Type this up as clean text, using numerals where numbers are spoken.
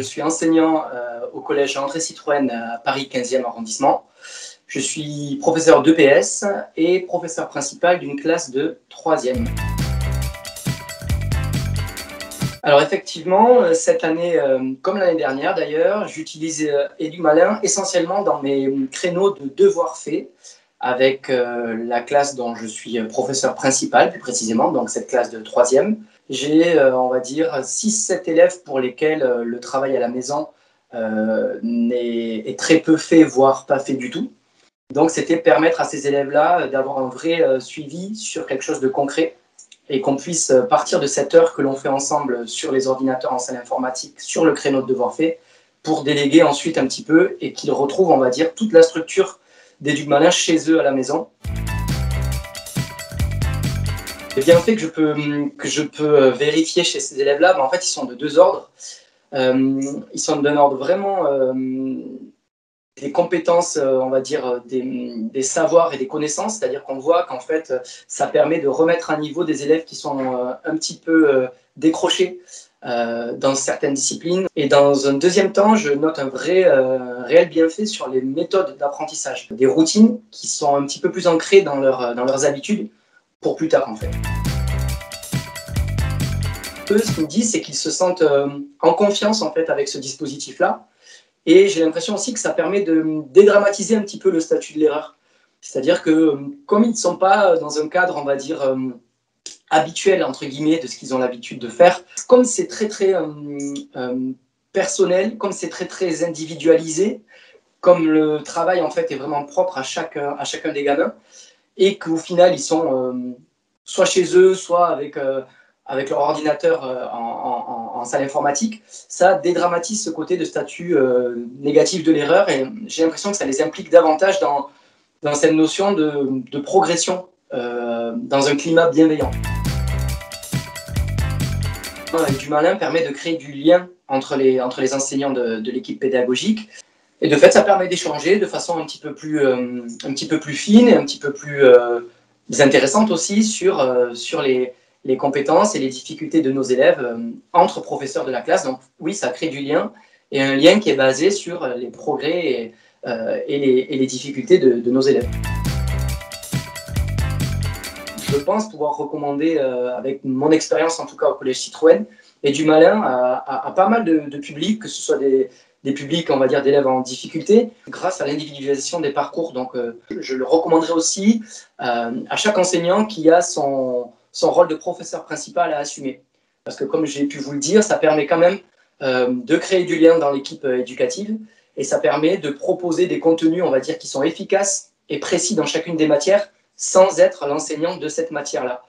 je suis enseignant au collège André Citroën à Paris 15e arrondissement. Je suis professeur d'EPS et professeur principal d'une classe de 3e. Alors effectivement, cette année, comme l'année dernière d'ailleurs, j'utilise Edumalin essentiellement dans mes créneaux de devoirs faits avec la classe dont je suis professeur principal, plus précisément, donc cette classe de 3e. J'ai, on va dire, 6-7 élèves pour lesquels le travail à la maison est très peu fait, voire pas fait du tout. Donc c'était permettre à ces élèves-là d'avoir un vrai suivi sur quelque chose de concret et qu'on puisse partir de cette heure que l'on fait ensemble sur les ordinateurs en salle informatique, sur le créneau de devoir fait, pour déléguer ensuite un petit peu et qu'ils retrouvent, on va dire, toute la structure d'Edumalin chez eux à la maison. Les bienfaits que je peux vérifier chez ces élèves-là, ben en fait, ils sont de deux ordres. Ils sont d'un ordre vraiment des compétences, on va dire, des savoirs et des connaissances, c'est-à-dire qu'on voit qu'en fait, ça permet de remettre à niveau des élèves qui sont un petit peu décrochés dans certaines disciplines. Et dans un deuxième temps, je note un réel bienfait sur les méthodes d'apprentissage, des routines qui sont un petit peu plus ancrées dans leurs habitudes pour plus tard en fait. Eux, ce qu'ils me disent, c'est qu'ils se sentent en confiance en fait avec ce dispositif-là. Et j'ai l'impression aussi que ça permet de dédramatiser un petit peu le statut de l'erreur. C'est-à-dire que comme ils ne sont pas dans un cadre, on va dire, habituel, entre guillemets, de ce qu'ils ont l'habitude de faire, comme c'est très, très personnel, comme c'est très, très individualisé, comme le travail, en fait, est vraiment propre à chacun des gamins, et qu'au final, ils sont soit chez eux, soit avec leur ordinateur en salle informatique, ça dédramatise ce côté de statut négatif de l'erreur et j'ai l'impression que ça les implique davantage dans cette notion de progression dans un climat bienveillant. Edumalin permet de créer du lien entre les enseignants de l'équipe pédagogique et de fait ça permet d'échanger de façon un petit peu plus fine et un petit peu plus intéressante aussi sur les compétences et les difficultés de nos élèves entre professeurs de la classe. Donc oui, ça crée du lien, et un lien qui est basé sur les progrès et les difficultés de nos élèves. Je pense pouvoir recommander, avec mon expérience en tout cas au collège Citroën, Edumalin à pas mal de publics, que ce soit des publics, on va dire, d'élèves en difficulté, grâce à l'individualisation des parcours. Donc je le recommanderais aussi à chaque enseignant qui a son rôle de professeur principal à assumer. Parce que comme j'ai pu vous le dire, ça permet quand même de créer du lien dans l'équipe éducative et ça permet de proposer des contenus, on va dire, qui sont efficaces et précis dans chacune des matières sans être l'enseignant de cette matière-là.